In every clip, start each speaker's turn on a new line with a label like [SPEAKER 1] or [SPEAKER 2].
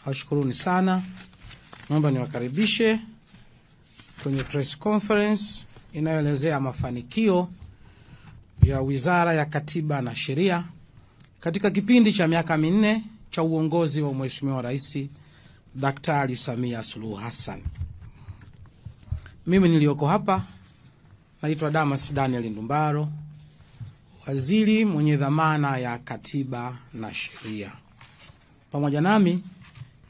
[SPEAKER 1] Nawashukuruni sana. Naomba niwakaribishe kwenye press conference inayoelezea mafanikio ya Wizara ya Katiba na Sheria katika kipindi cha miaka minne cha uongozi wa Mheshimiwa Rais Daktari Samia Suluhu Hassan. Mimi nilioko hapa naitwa Damas Daniel Ndumbaro, waziri mwenye dhamana ya Katiba na Sheria. Pamoja nami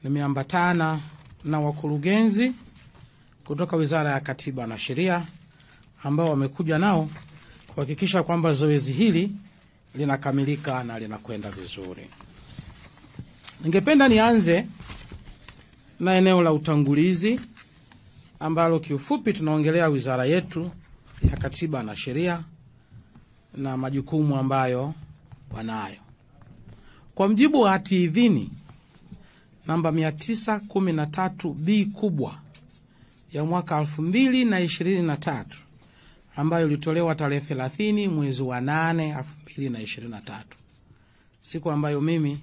[SPEAKER 1] nimeambatana na wakurugenzi kutoka Wizara ya Katiba na Sheria ambao wamekuja nao kuhakikisha kwamba zoezi hili linakamilika na linakwenda vizuri. Ningependa nianze na eneo la utangulizi ambalo kiufupi tunaongelea wizara yetu ya Katiba na Sheria na majukumu ambayo wanayo. Kwa mjibu wa hati idhini namba 913B kubwa ya mwaka 2023 ambayo ilitolewa tarehe 30 mwezi wa 8 2023, siku ambayo mimi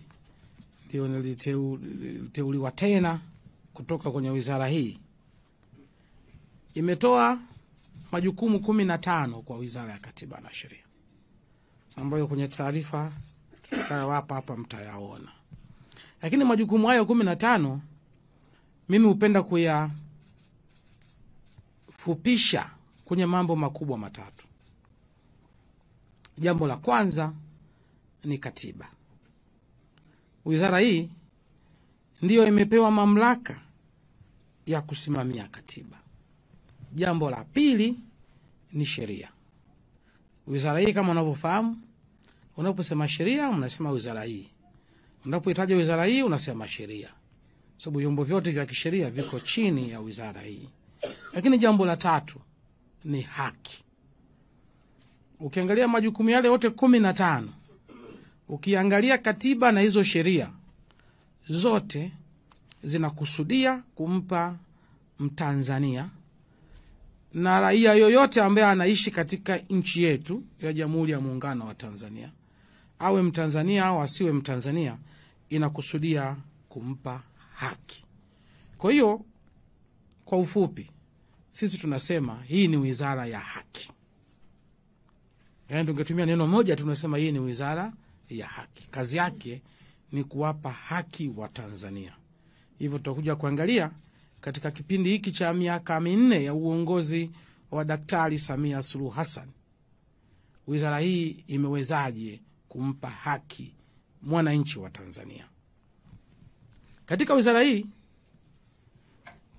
[SPEAKER 1] ndio niliteuliwa tena kutoka kwenye wizara hii, imetoa majukumu 15 kwa Wizara ya Katiba na Sheria ambayo kwenye taarifa tutakayowapa hapa mtayaona. Lakini majukumu hayo 15 mimi hupenda kuyafupisha kwenye mambo makubwa matatu. Jambo la kwanza ni katiba. Wizara hii ndiyo imepewa mamlaka ya kusimamia katiba. Jambo la pili ni sheria. Wizara hii kama unavyofahamu, unaposema sheria unasema wizara hii. Unapohitaji wizara hii unasema sheria. Sababu vyombo vyote vya kisheria viko chini ya wizara hii. Lakini jambo la tatu ni haki. Ukiangalia majukumu yale yote 15, ukiangalia katiba na hizo sheria zote zinakusudia kumpa Mtanzania na raia yoyote ambaye anaishi katika nchi yetu ya Jamhuri ya Muungano wa Tanzania, awe Mtanzania au asiwe Mtanzania, inakusudia kumpa haki. Kwa hiyo kwa ufupi sisi tunasema hii ni wizara ya haki. Yaani tungetumia neno moja tunasema hii ni wizara ya haki. Kazi yake ni kuwapa haki wa Tanzania. Hivyo tutakuja kuangalia katika kipindi hiki cha miaka minne ya uongozi wa Daktari Samia Suluhu Hassan, wizara hii imewezaje kumpa haki mwananchi wa Tanzania. Katika wizara hii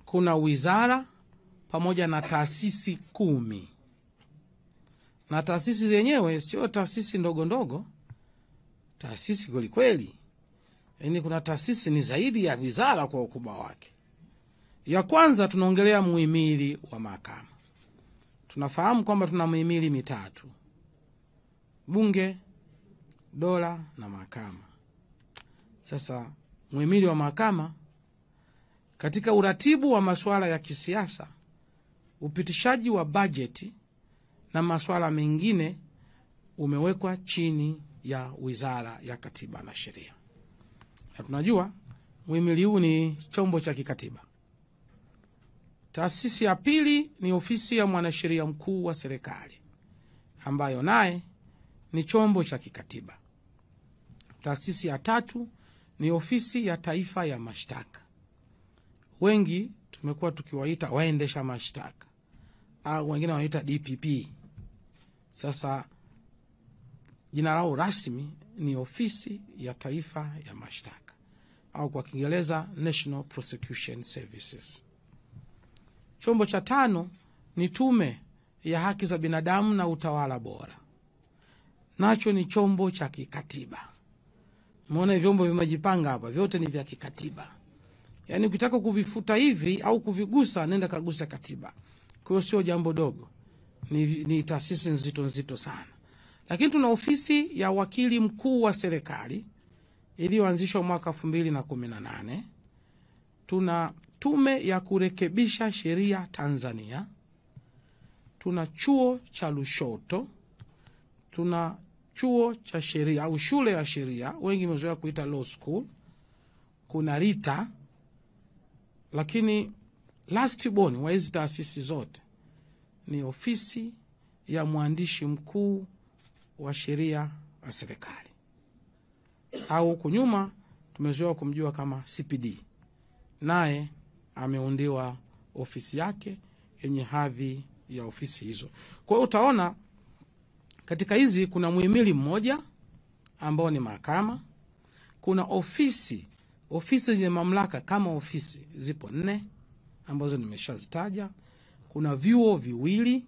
[SPEAKER 1] kuna wizara pamoja na taasisi 10. Na taasisi zenyewe sio taasisi ndogo ndogo, taasisi kweli kweli. Yaani kuna taasisi ni zaidi ya wizara kwa ukubwa wake. Ya kwanza tunaongelea muhimili wa mahakama. Tunafahamu kwamba tuna muhimili mitatu: bunge, dola na mahakama. Sasa muhimili wa mahakama katika uratibu wa masuala ya kisiasa, upitishaji wa bajeti na masuala mengine umewekwa chini ya Wizara ya Katiba na Sheria. Na tunajua muhimili huu ni chombo cha kikatiba. Taasisi ya pili ni ofisi ya mwanasheria mkuu wa serikali ambayo naye ni chombo cha kikatiba. Taasisi ya tatu ni ofisi ya taifa ya mashtaka. Wengi tumekuwa tukiwaita waendesha mashtaka au wengine wanaita DPP. Sasa jina lao rasmi ni ofisi ya taifa ya mashtaka au kwa Kiingereza National Prosecution Services. Chombo cha tano ni tume ya haki za binadamu na utawala bora. Nacho ni chombo cha kikatiba. Muone vyombo vimejipanga hapa, vyote ni vya kikatiba. Yaani ukitaka kuvifuta hivi au kuvigusa, nenda kagusa katiba. Kwa hiyo sio jambo dogo. Ni taasisi nzito sana. Lakini tuna ofisi ya wakili mkuu wa serikali iliyoanzishwa mwaka 2018. Tuna tume ya kurekebisha sheria Tanzania. Tuna chuo cha Lushoto. Tuna chuo cha sheria au shule ya sheria, wengi wamezoea kuita law school. Kuna RITA lakini last born wa hizi taasisi zote ni ofisi ya mwandishi mkuu wa sheria wa serikali, au kunyuma tumezoea kumjua kama CPD. Naye ameundiwa ofisi yake yenye hadhi ya ofisi hizo. Kwa hiyo utaona katika hizi kuna muhimili mmoja ambao ni mahakama, kuna ofisi zenye mamlaka kama ofisi zipo 4 ambazo nimeshazitaja, kuna vyuo viwili,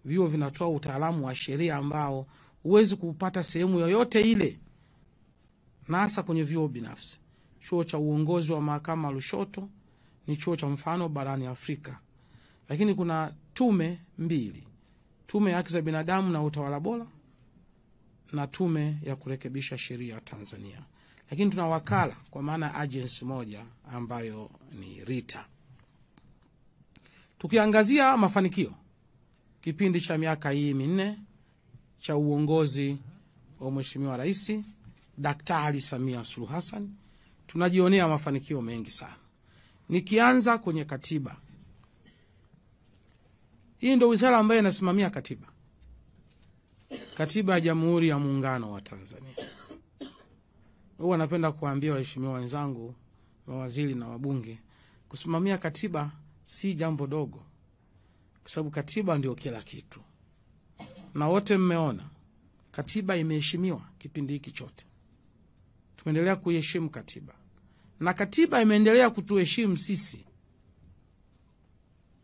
[SPEAKER 1] vyuo vinatoa utaalamu wa sheria ambao huwezi kupata sehemu yoyote ile, na hasa kwenye vyuo binafsi. Chuo cha uongozi wa mahakama Lushoto ni chuo cha mfano barani Afrika. Lakini kuna tume 2, tume ya haki za binadamu na utawala bora na tume ya kurekebisha sheria Tanzania. Lakini tuna wakala kwa maana agency moja ambayo ni RITA. Tukiangazia mafanikio kipindi cha miaka hii 4 cha uongozi wa Mheshimiwa Rais Daktari Samia Suluhu Hassan, tunajionea mafanikio mengi sana. Nikianza kwenye katiba. Hii ndio wizara ambayo inasimamia katiba. Katiba ya Jamhuri ya Muungano wa Tanzania. Huwa napenda kuambia waheshimiwa wenzangu, mawaziri na wabunge, kusimamia katiba si jambo dogo, kwa sababu katiba ndio kila kitu. Na wote mmeona katiba imeheshimiwa kipindi hiki chote. Tumeendelea kuiheshimu katiba, na katiba imeendelea kutuheshimu sisi.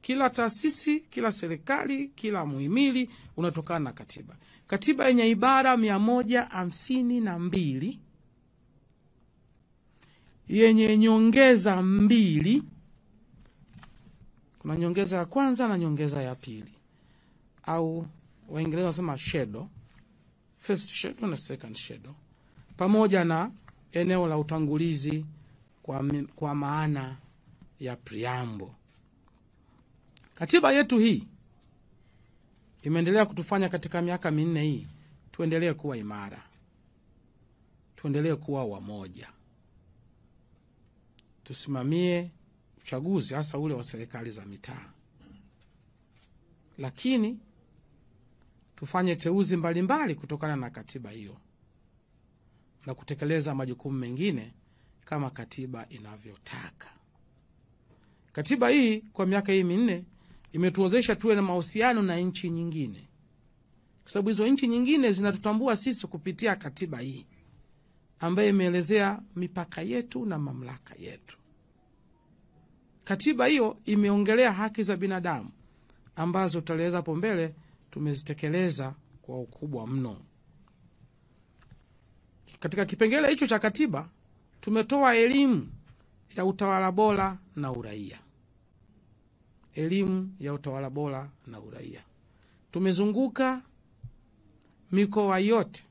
[SPEAKER 1] Kila taasisi, kila serikali, kila muhimili unatokana na katiba. Katiba yenye ibara 152 yenye nyongeza 2, kuna nyongeza ya kwanza na nyongeza ya pili, au Waingereza wanasema shadow, first shadow na second shadow, pamoja na eneo la utangulizi kwa maana ya preamble. Katiba yetu hii imeendelea kutufanya katika miaka 4 hii tuendelee kuwa imara, tuendelee kuwa wamoja, tusimamie uchaguzi hasa ule wa serikali za mitaa, lakini tufanye teuzi mbalimbali kutokana na katiba hiyo na kutekeleza majukumu mengine kama katiba inavyotaka. Katiba hii kwa miaka hii 4 imetuwezesha tuwe na mahusiano na nchi nyingine, kwa sababu hizo nchi nyingine zinatutambua sisi kupitia katiba hii ambayo imeelezea mipaka yetu na mamlaka yetu. Katiba hiyo imeongelea haki za binadamu ambazo tutaeleza hapo mbele tumezitekeleza kwa ukubwa mno. Katika kipengele hicho cha katiba tumetoa elimu ya utawala bora na uraia. Elimu ya utawala bora na uraia. Tumezunguka mikoa yote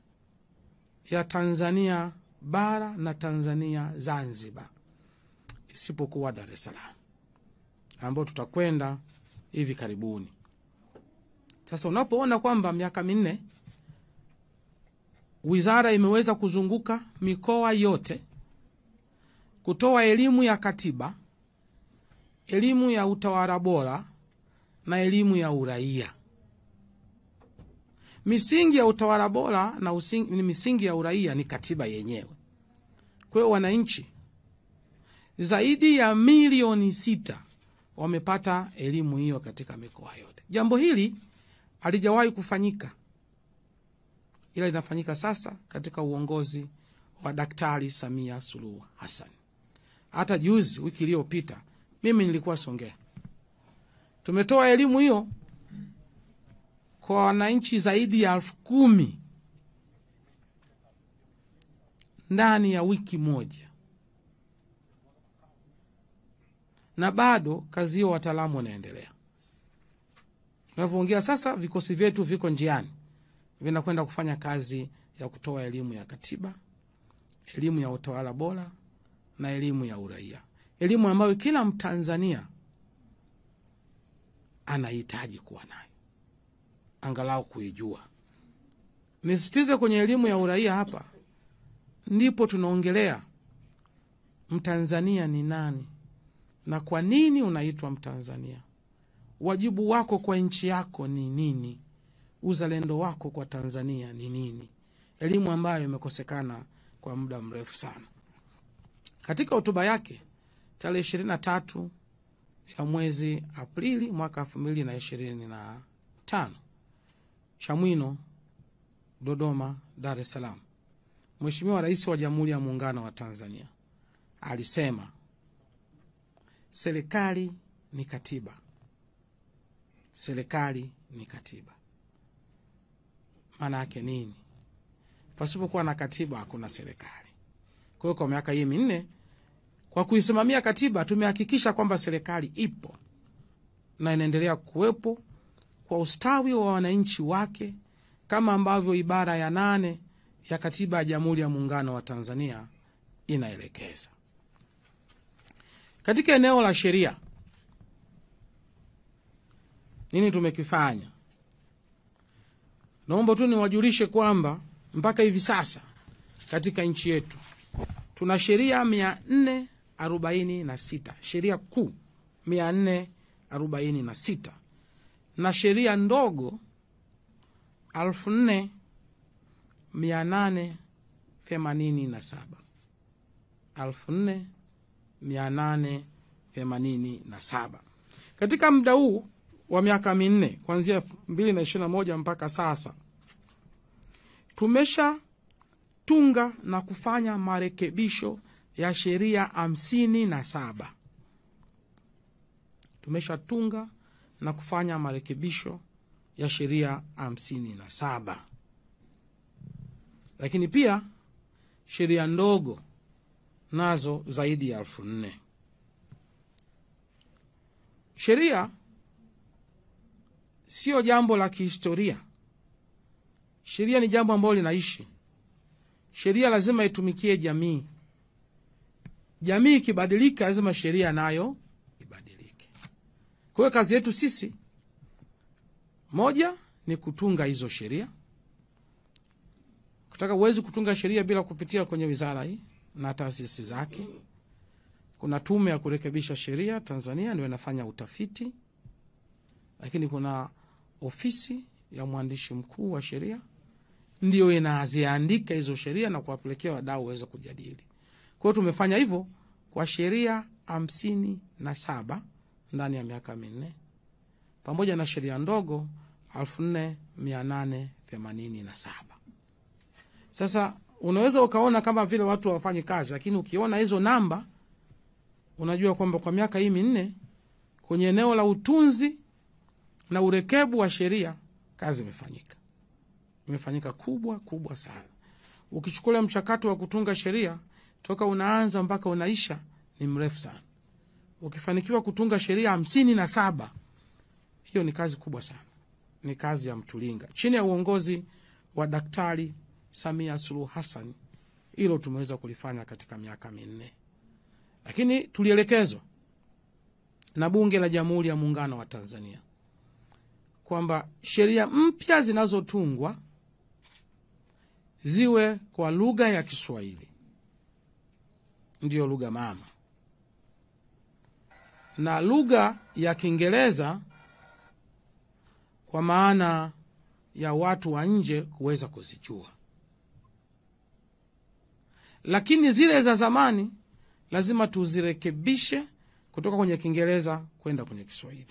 [SPEAKER 1] ya Tanzania bara na Tanzania Zanzibar, isipokuwa Dar es Salaam, ambao tutakwenda hivi karibuni. Sasa unapoona kwamba miaka 4 wizara imeweza kuzunguka mikoa yote kutoa elimu ya katiba, elimu ya utawala bora na elimu ya uraia. Misingi ya utawala bora na misingi ya uraia ni katiba yenyewe. Kwa hiyo wananchi zaidi ya milioni 6 wamepata elimu hiyo katika mikoa yote. Jambo hili halijawahi kufanyika, ila linafanyika sasa katika uongozi wa Daktari Samia Suluhu Hassan. Hata juzi, wiki iliyopita, mimi nilikuwa Songea. Tumetoa elimu hiyo kwa wananchi zaidi ya 10,000 ndani ya wiki moja. Na bado kazi hiyo wataalamu wanaendelea. Tunavyoongea sasa, vikosi vyetu viko njiani, vinakwenda kufanya kazi ya kutoa elimu ya katiba, elimu ya utawala bora na elimu ya uraia. Elimu ambayo kila Mtanzania anahitaji kuwa nayo, angalau kuijua. Nisitize kwenye elimu ya uraia hapa, ndipo tunaongelea Mtanzania ni nani, na kwa nini unaitwa Mtanzania. Wajibu wako kwa nchi yako ni nini? Uzalendo wako kwa Tanzania ni nini? Elimu ambayo imekosekana kwa muda mrefu sana. Katika hotuba yake tarehe 23 ya mwezi Aprili mwaka 2025 Chamwino, Dodoma, Dar es Salaam, Mheshimiwa Rais wa Jamhuri ya Muungano wa Tanzania alisema serikali ni katiba. Serikali ni katiba. Maana yake nini? Pasipokuwa na katiba hakuna serikali. Kwa hiyo kwa miaka hii minne, kwa kuisimamia katiba, tumehakikisha kwamba serikali ipo na inaendelea kuwepo kwa ustawi wa wananchi wake, kama ambavyo ibara ya 8 ya katiba ya Jamhuri ya Muungano wa Tanzania inaelekeza. Katika eneo la sheria, nini tumekifanya? Naomba tu niwajulishe kwamba mpaka hivi sasa katika nchi yetu tuna sheria 446, sheria kuu 446 na sheria ndogo 4887. 4887. Katika muda huu wa miaka minne kuanzia 2021 mpaka sasa, tumesha tunga na kufanya marekebisho ya sheria 57. Tumesha tunga na kufanya marekebisho ya sheria 57. Lakini pia sheria ndogo nazo zaidi ya 4000. Sheria sio jambo la kihistoria. Sheria ni jambo ambalo linaishi. Sheria lazima itumikie jamii. Jamii ikibadilika, lazima sheria nayo ibadilike. Kwa hiyo kazi yetu sisi, moja ni kutunga hizo sheria. Kutaka uwezi kutunga sheria bila kupitia kwenye wizara hii na taasisi zake. Kuna tume ya kurekebisha sheria Tanzania ndio inafanya utafiti, lakini kuna ofisi ya mwandishi mkuu wa sheria ndio inaziandika hizo sheria na kuwapelekea wadau waweze kujadili. Kwa hiyo tumefanya hivyo kwa sheria 57 ndani ya miaka minne, pamoja na sheria ndogo 4887. Sasa unaweza ukaona kama vile watu hawafanyi kazi, lakini ukiona hizo namba unajua kwamba kwa miaka hii minne kwenye eneo la utunzi na urekebu wa sheria kazi imefanyika. Imefanyika kubwa sana. Ukichukulia mchakato wa kutunga sheria toka unaanza mpaka unaisha ni mrefu sana. Ukifanikiwa kutunga sheria 57, hiyo ni kazi kubwa sana. Ni kazi ya mtulinga. Chini ya uongozi wa Daktari Samia Suluhu Hassan, hilo tumeweza kulifanya katika miaka minne. Lakini tulielekezwa na Bunge la Jamhuri ya Muungano wa Tanzania kwamba sheria mpya zinazotungwa ziwe kwa lugha ya Kiswahili, ndiyo lugha mama, na lugha ya Kiingereza kwa maana ya watu wa nje kuweza kuzijua. Lakini zile za zamani lazima tuzirekebishe kutoka kwenye Kiingereza kwenda kwenye Kiswahili.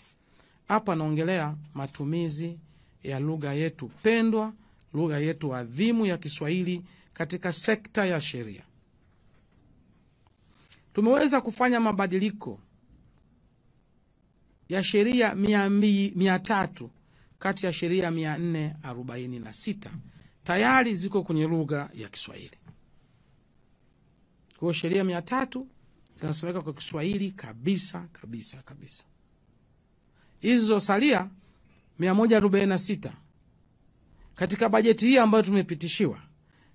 [SPEAKER 1] Hapa naongelea matumizi ya lugha yetu pendwa, lugha yetu adhimu ya Kiswahili katika sekta ya sheria. Tumeweza kufanya mabadiliko ya sheria 300 kati ya sheria 446 tayari ziko kwenye lugha ya Kiswahili. Kwa sheria 300 zinasomeka kwa Kiswahili kabisa. Hizo salia 146 katika bajeti hii ambayo tumepitishiwa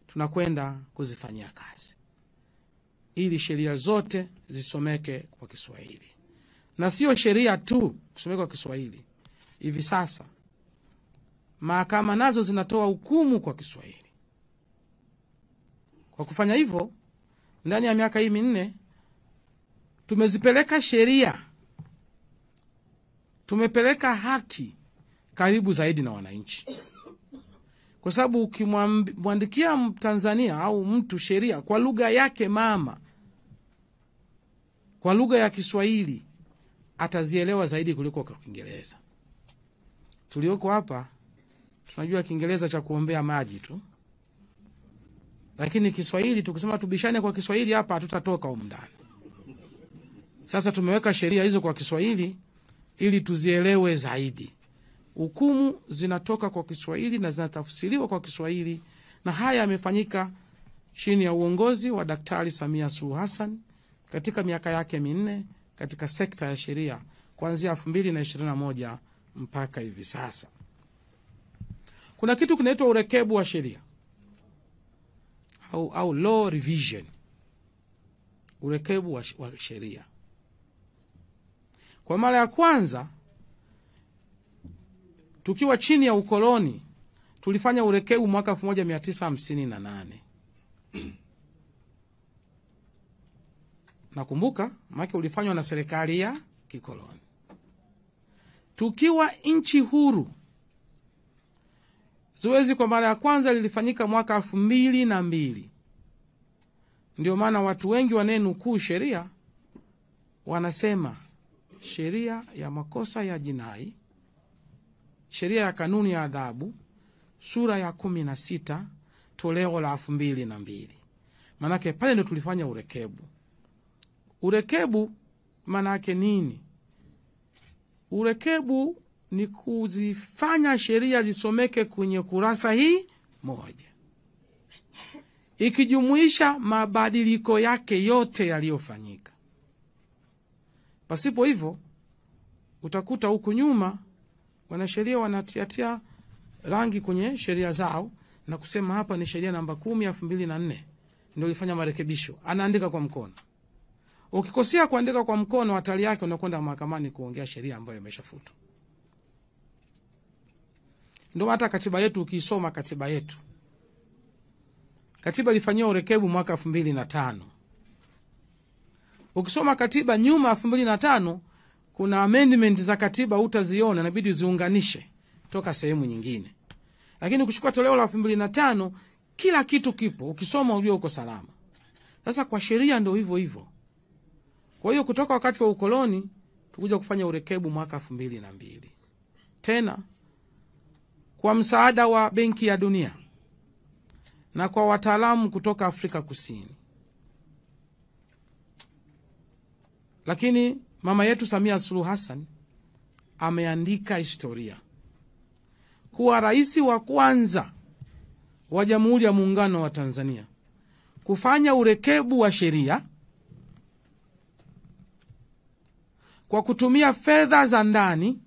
[SPEAKER 1] tunakwenda kuzifanyia kazi ili sheria zote zisomeke kwa Kiswahili. Na sio sheria tu kusomeka kwa Kiswahili. Hivi sasa mahakama nazo zinatoa hukumu kwa Kiswahili. Kwa kufanya hivyo, ndani ya miaka hii minne tumezipeleka sheria, tumepeleka haki karibu zaidi na wananchi. Kwa sababu ukimwandikia Mtanzania au mtu sheria kwa lugha yake mama, kwa lugha ya Kiswahili, atazielewa zaidi kuliko kwa Kiingereza. Tulioko hapa tunajua Kiingereza cha kuombea maji tu, lakini Kiswahili tukisema tubishane kwa Kiswahili hapa hatutatoka huko ndani. Sasa tumeweka sheria hizo kwa Kiswahili ili tuzielewe zaidi. Hukumu zinatoka kwa Kiswahili na zinatafsiriwa kwa Kiswahili, na haya yamefanyika chini ya uongozi wa Daktari Samia Suluhu Hassan katika miaka yake minne katika sekta ya sheria kuanzia 2021 mpaka hivi sasa. Kuna kitu kinaitwa urekebu wa sheria au law revision. Urekebu wa sheria. Kwa mara ya kwanza tukiwa chini ya ukoloni tulifanya urekebu mwaka 1958. Nakumbuka maana ulifanywa na serikali ya kikoloni. Tukiwa nchi huru, zoezi kwa mara ya kwanza lilifanyika mwaka 2002. Ndio maana watu wengi wanenukuu sheria wanasema sheria ya makosa ya jinai, sheria ya kanuni ya adhabu, sura ya 16, toleo la 2002. Manake pale ndio tulifanya urekebu. Urekebu manake nini? Urekebu ni kuzifanya sheria zisomeke kwenye kurasa hii moja, ikijumuisha mabadiliko yake yote yaliyofanyika. Pasipo hivyo utakuta huku nyuma wanasheria wanatiatia rangi kwenye sheria zao na kusema hapa ni sheria namba 10/2004 ndio ilifanya marekebisho, anaandika kwa mkono. Ukikosea kuandika kwa mkono, hatari yake unakwenda mahakamani kuongea sheria ambayo imeshafutwa. Ndio hata katiba yetu ukisoma katiba yetu, katiba ilifanywa urekebu mwaka 2005. Ukisoma katiba nyuma 2005 kuna amendment za katiba utaziona, inabidi uziunganishe toka sehemu nyingine. Lakini ukichukua toleo la 2005 kila kitu kipo, ukisoma ujue uko salama. Sasa kwa sheria ndio hivyo hivyo. Kwa hiyo kutoka wakati wa ukoloni tukuja kufanya urekebu mwaka 2002. Tena kwa msaada wa Benki ya Dunia na kwa wataalamu kutoka Afrika Kusini. Lakini mama yetu Samia Suluhu Hassan ameandika historia kuwa rais wa kwanza wa Jamhuri ya Muungano wa Tanzania kufanya urekebu wa sheria kwa kutumia fedha za ndani,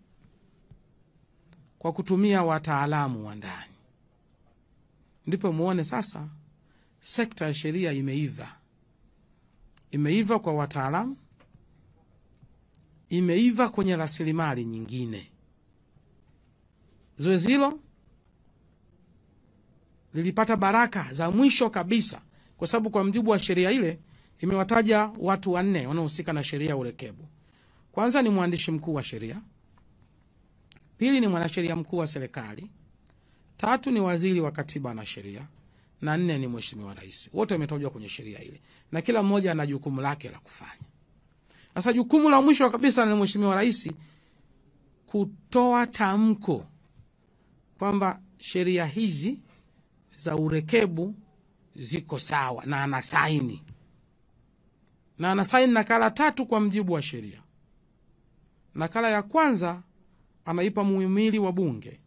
[SPEAKER 1] kwa kutumia wataalamu wa ndani. Ndipo muone sasa sekta ya sheria imeiva. Imeiva kwa wataalamu, imeiva kwenye rasilimali nyingine. Zoezi hilo lilipata baraka za mwisho kabisa, kwa sababu kwa mjibu wa sheria ile imewataja watu 4 wanaohusika na sheria urekebu. Kwanza ni mwandishi mkuu wa sheria, pili ni mwanasheria mkuu wa serikali, tatu ni waziri wa katiba na sheria, na 4 ni mheshimiwa rais. Wote wametajwa kwenye sheria ile na kila mmoja ana jukumu lake la kufanya. Sasa jukumu la mwisho kabisa ni mheshimiwa rais kutoa tamko kwamba sheria hizi za urekebu ziko sawa, na anasaini. Na anasaini nakala 3 kwa mjibu wa sheria. Nakala ya kwanza anaipa muhimili wa bunge,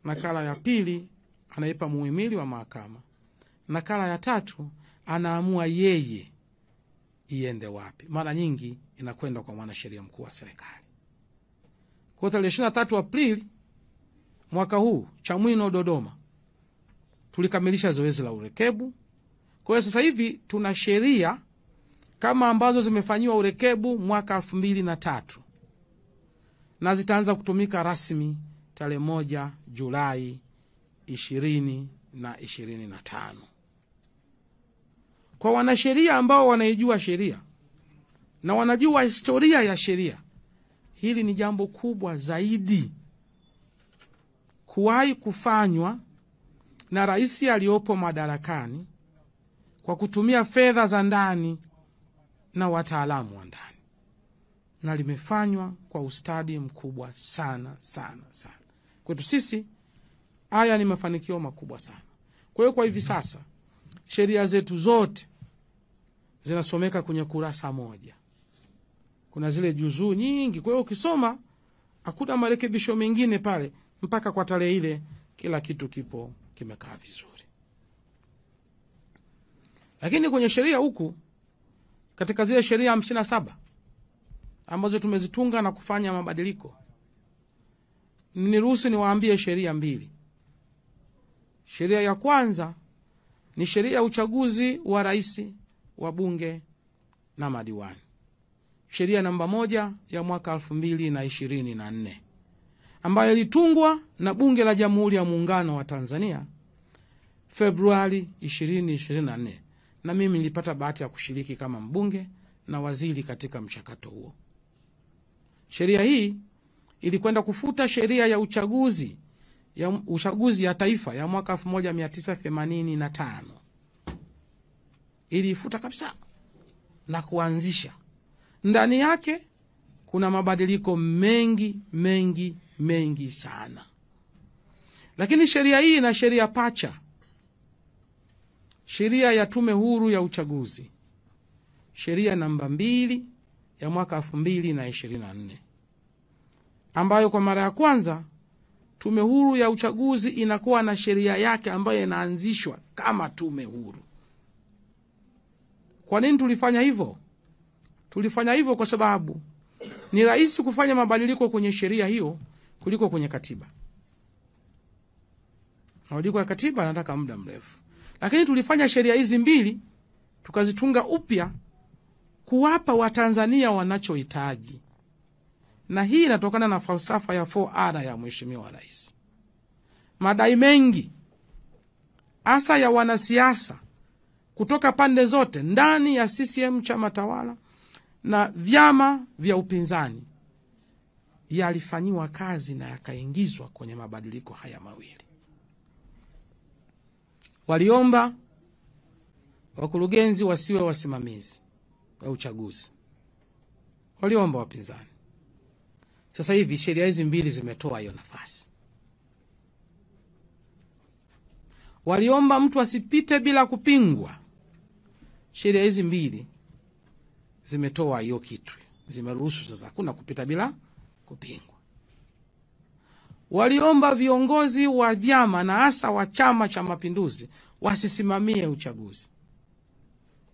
[SPEAKER 1] nakala ya pili anaipa muhimili wa mahakama, nakala ya 3 anaamua yeye iende wapi. Mara nyingi inakwenda kwa mwanasheria mkuu wa serikali. Kwa tarehe 23 Aprili mwaka huu Chamwino, Dodoma, tulikamilisha zoezi la urekebu. Kwa hiyo sasa hivi tuna sheria kama ambazo zimefanyiwa urekebu mwaka 2003 na zitaanza kutumika rasmi tarehe 1 Julai 2025. Kwa wanasheria ambao wanaijua sheria, na wanajua historia ya sheria, hili ni jambo kubwa zaidi kuwahi kufanywa na rais aliyopo madarakani kwa kutumia fedha za ndani na wataalamu wa ndani, na limefanywa kwa ustadi mkubwa sana sana sana. Kwetu sisi haya ni mafanikio makubwa sana. Kwa hiyo kwa hivi sasa sheria zetu zote zinasomeka kwenye kurasa moja. Kuna zile juzuu nyingi, kwa hiyo ukisoma hakuna marekebisho mengine pale, mpaka kwa tarehe ile kila kitu kimekaa vizuri. Lakini kwenye sheria huku, katika zile sheria 57 ambazo tumezitunga na kufanya mabadiliko, niruhusu niwaambie sheria 2. Sheria ya kwanza ni sheria ya uchaguzi wa rais, wa bunge na madiwani. Sheria namba 1 ya mwaka 2024 ambayo ilitungwa na Bunge la Jamhuri ya Muungano wa Tanzania Februari 2024, na mimi nilipata bahati ya kushiriki kama mbunge na waziri katika mchakato huo. Sheria hii ilikwenda kufuta sheria ya uchaguzi ya taifa ya mwaka 1985. Ilifuta kabisa na kuanzisha, ndani yake kuna mabadiliko mengi sana. Lakini sheria hii na sheria pacha, sheria ya Tume Huru ya Uchaguzi, sheria namba 2 ya mwaka 2024, ambayo kwa mara ya kwanza Tume Huru ya Uchaguzi inakuwa na sheria yake ambayo inaanzishwa kama tume huru. Kwa nini tulifanya hivyo? Tulifanya hivyo kwa sababu ni rahisi kufanya mabadiliko kwenye sheria hiyo kuliko kwenye katiba. Mabadiliko ya katiba yanataka muda mrefu. Lakini tulifanya sheria hizi 2 tukazitunga upya kuwapa Watanzania wanachohitaji. Na hii inatokana na falsafa ya 4R ya Mheshimiwa Rais. Madai mengi hasa ya wanasiasa kutoka pande zote ndani ya CCM chama tawala na vyama vya upinzani yalifanyiwa kazi na yakaingizwa kwenye mabadiliko haya mawili. Waliomba wakurugenzi wasiwe wasimamizi wa uchaguzi. Waliomba wapinzani. Sasa hivi sheria hizi 2 zimetoa hiyo nafasi. Waliomba mtu asipite bila kupingwa. Sheria hizi 2 zimetoa hiyo kitu. Zimeruhusu sasa hakuna kupita bila kupingwa. Waliomba viongozi wa vyama na hasa wa Chama cha Mapinduzi wasisimamie uchaguzi.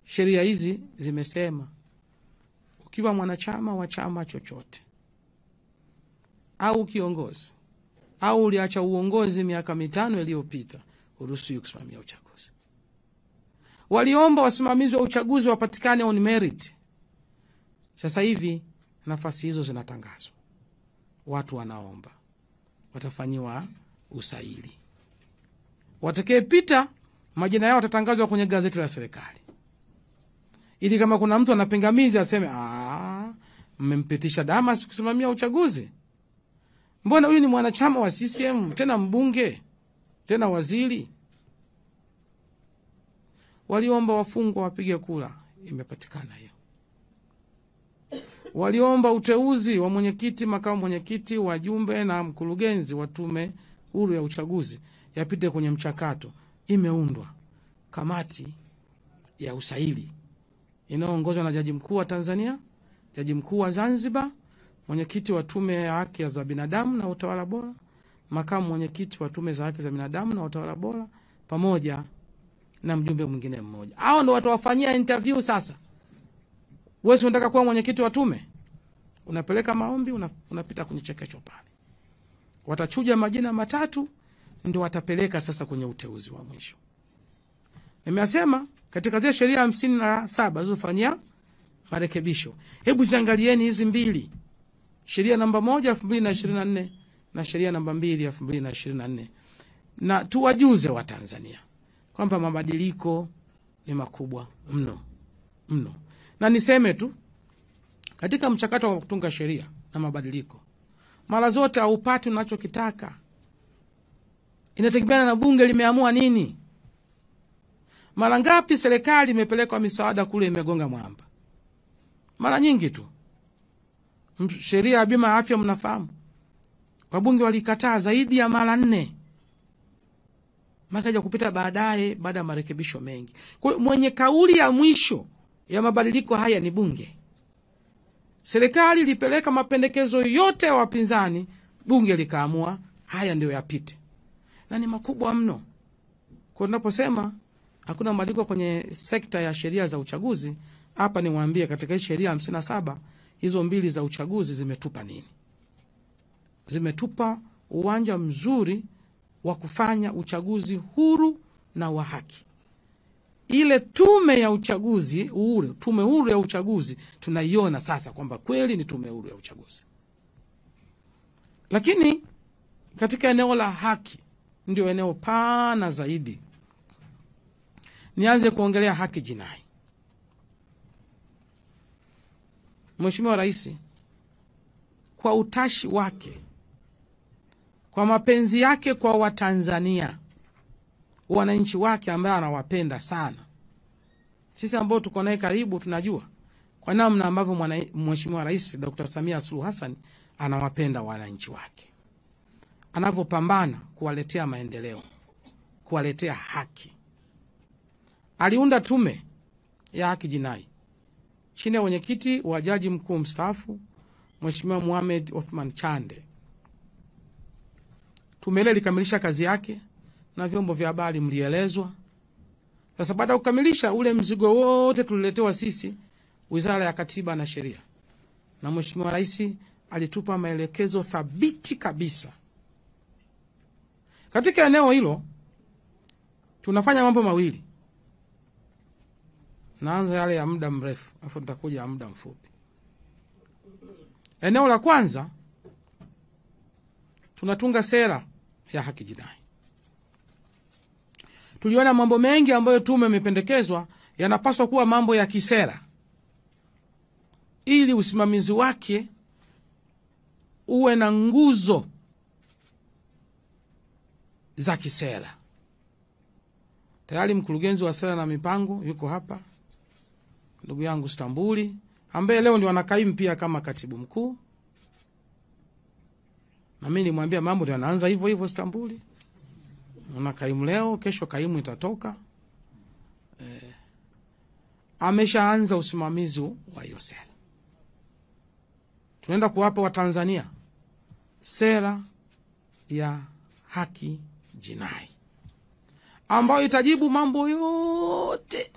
[SPEAKER 1] Sheria hizi zimesema ukiwa mwanachama wa chama chochote au kiongozi au uliacha uongozi miaka 5 iliyopita, uruhusiwi kusimamia uchaguzi. Waliomba wasimamizi wa uchaguzi wapatikane on merit. Sasa hivi nafasi hizo zinatangazwa. Watu wanaomba watafanyiwa usaili. Watakayepita majina yao watatangazwa kwenye gazeti la serikali, ili kama kuna mtu anapingamizi aseme mmempitisha Damas kusimamia uchaguzi. Mbona huyu ni mwanachama wa CCM, tena mbunge, tena waziri? Waliomba wafungwa wapige kura, imepatikana hiyo. Waliomba uteuzi wa mwenyekiti, makamu mwenyekiti, wajumbe na mkurugenzi wa Tume Huru ya Uchaguzi yapite kwenye mchakato. Imeundwa kamati ya usaili inayoongozwa na Jaji Mkuu wa Tanzania, Jaji Mkuu wa Zanzibar, mwenyekiti wa Tume ya Haki za Binadamu na Utawala Bora, makamu mwenyekiti wa Tume za Haki za Binadamu na Utawala Bora, pamoja na mjumbe mwingine mmoja. Hao ndio watawafanyia interview sasa. Wewe unataka kuwa mwenyekiti wa tume, unapeleka maombi, unapita kwenye chekecho pale. Watachuja majina 3 ndio watapeleka sasa kwenye uteuzi wa mwisho. Nimesema katika zile sheria 57 zilizofanyia marekebisho, hebu ziangalieni hizi 2. Sheria namba 1 2024 na sheria namba 2 2024. Na tuwajuze wa Tanzania kwamba mabadiliko ni makubwa mno. Na niseme tu, Katika mchakato wa kutunga sheria na mabadiliko, mara zote haupati unachokitaka. Inategemeana na bunge limeamua nini. Mara ngapi serikali imepelekwa misaada kule imegonga mwamba? Mara nyingi tu. Sheria ya bima ya afya mnafahamu, wabunge walikataa zaidi ya mara 4. Makaja kupita baadaye baada ya marekebisho mengi. Kwa hiyo mwenye kauli ya mwisho ya mabadiliko haya ni bunge. Serikali ilipeleka mapendekezo yote ya wapinzani, bunge likaamua haya ndio yapite. Na ni makubwa mno. Kwa tunaposema hakuna mabadiliko kwenye sekta ya sheria za uchaguzi, hapa niwaambie katika sheria 57 hizo 2 za uchaguzi zimetupa nini? Zimetupa uwanja mzuri wa kufanya uchaguzi huru na wa haki. Ile tume ya uchaguzi, tume huru ya uchaguzi, tunaiona sasa kwamba kweli ni tume huru ya uchaguzi. Lakini katika eneo la haki ndio eneo pana zaidi. Nianze kuongelea haki jinai. Mheshimiwa Rais kwa utashi wake, kwa mapenzi yake kwa Watanzania, wananchi wake ambao anawapenda sana. Sisi ambao tuko naye karibu tunajua kwa namna ambavyo Mheshimiwa Rais Dr. Samia Suluhu Hassan anawapenda wananchi wake. Anavyopambana kuwaletea maendeleo, kuwaletea haki. Aliunda tume ya haki jinai chini ya mwenyekiti wa Jaji Mkuu mstaafu Mheshimiwa Mohamed Othman Chande. Tume ile ilikamilisha kazi yake na vyombo vya habari mlielezwa. Sasa baada ya kukamilisha ule mzigo wote tuliletewa sisi Wizara ya Katiba na Sheria. Na Mheshimiwa Rais alitupa maelekezo thabiti kabisa. Katika eneo hilo tunafanya mambo mawili. Naanza yale ya muda mrefu, afu nitakuja ya muda mfupi. Eneo la kwanza, tunatunga sera ya haki jinai. Tuliona mambo mengi ambayo tume imependekezwa yanapaswa kuwa mambo ya kisera, ili usimamizi wake uwe na nguzo za kisera. Tayari mkurugenzi wa sera na mipango yuko hapa, ndugu yangu Stambuli, ambaye leo ndio anakaimu pia kama katibu mkuu. Na mimi nimwambia mambo ndio yanaanza hivyo hivyo. Stambuli unakaimu leo, kesho kaimu itatoka. Ameshaanza usimamizi wa hiyo sera. Tunaenda kuwapa Watanzania sera ya haki jinai ambayo itajibu mambo yote,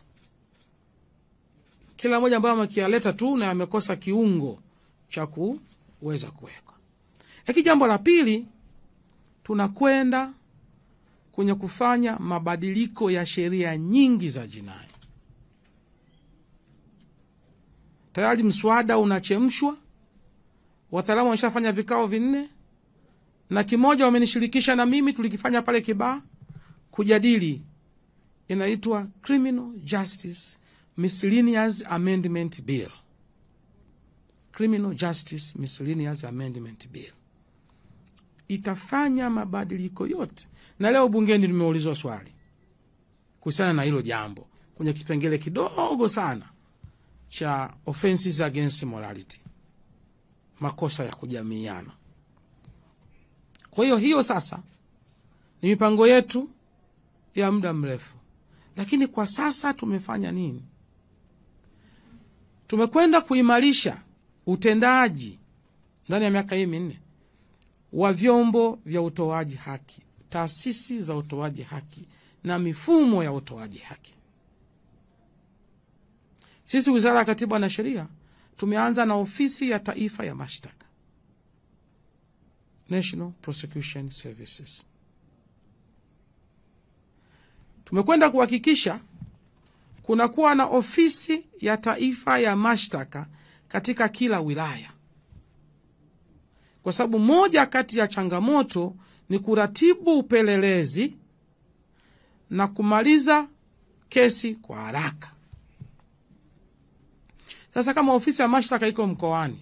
[SPEAKER 1] kila moja ambayo amekialeta tu na amekosa kiungo cha kuweza kuweka. Hiki jambo la pili, tunakwenda kwenye kufanya mabadiliko ya sheria nyingi za jinai. Tayari mswada unachemshwa, wataalamu wameshafanya vikao 4 na kimoja wamenishirikisha na mimi, tulikifanya pale Kibaha kujadili. Inaitwa Criminal Justice Miscellaneous Amendment Bill. Criminal Justice Miscellaneous Amendment Bill itafanya mabadiliko yote. Na leo bungeni nimeulizwa swali kuhusiana na hilo jambo kwenye kipengele kidogo sana cha offenses against morality, makosa ya kujamiiana. Kwa hiyo sasa ni mipango yetu ya muda mrefu. Lakini kwa sasa tumefanya nini? Tumekwenda kuimarisha utendaji ndani ya miaka hii 4 wa vyombo vya utoaji haki, taasisi za utoaji haki na mifumo ya utoaji haki. Sisi Wizara ya Katiba na Sheria tumeanza na Ofisi ya Taifa ya Mashtaka, National Prosecution Services. Tumekwenda kuhakikisha kunakuwa na Ofisi ya Taifa ya Mashtaka katika kila wilaya, kwa sababu moja kati ya changamoto ni kuratibu upelelezi na kumaliza kesi kwa haraka. Sasa kama ofisi ya mashtaka iko mkoani,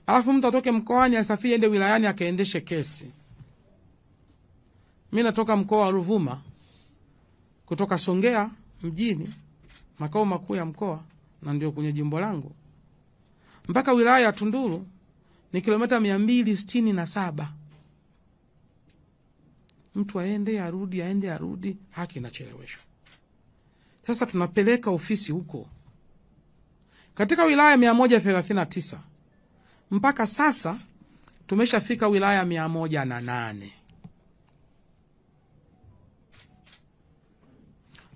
[SPEAKER 1] alafu mtu atoke mkoani asafiri ende wilayani akaendeshe kesi. Mimi natoka mkoa wa Ruvuma, kutoka Songea mjini, makao makuu ya mkoa na ndio kwenye jimbo langu, mpaka wilaya ya Tunduru ni kilomita 267. Mtu aende arudi, haki inacheleweshwa. Sasa tunapeleka ofisi huko. Katika wilaya 139 mpaka sasa tumeshafika wilaya 108.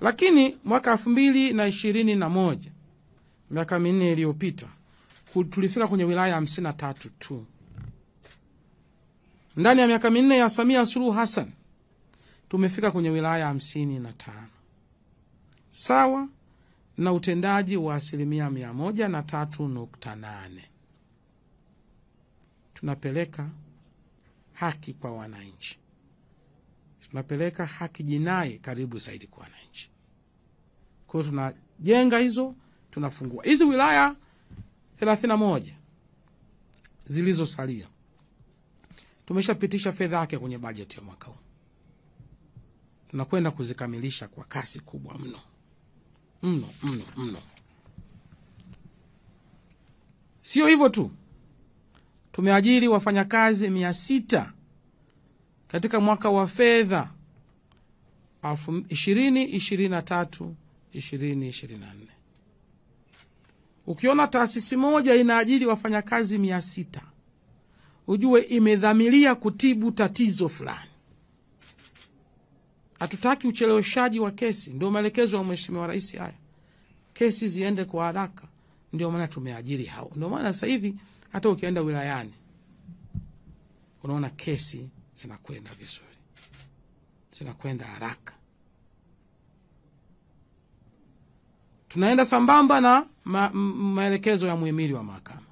[SPEAKER 1] Lakini mwaka 2021, miaka 4 iliyopita, tulifika kwenye wilaya 53 tu. Ndani ya miaka 4 ya Samia Suluhu Hassan tumefika kwenye wilaya 55. Sawa na utendaji wa 103.8. Tunapeleka haki kwa wananchi. Tunapeleka haki jinai karibu zaidi kwa wananchi. Kwa hiyo tunajenga hizo, tunafungua. Hizi wilaya 31 zilizosalia tumeshapitisha fedha yake kwenye bajeti ya mwaka huu. Tunakwenda kuzikamilisha kwa kasi kubwa mno. Sio hivyo tu. Tumeajiri wafanyakazi 600 katika mwaka wa fedha 2023-2024. Ukiona taasisi moja inaajiri wafanyakazi 600, ujue imedhamiria kutibu tatizo fulani. Hatutaki ucheleweshaji wa kesi, ndio maelekezo ya Mheshimiwa Rais haya. Kesi ziende kwa haraka, ndio maana tumeajiri hao. Ndio maana sasa hivi hata ukienda wilayani unaona kesi zinakwenda vizuri, zinakwenda haraka. Tunaenda sambamba na maelekezo ya muhimili wa mahakama,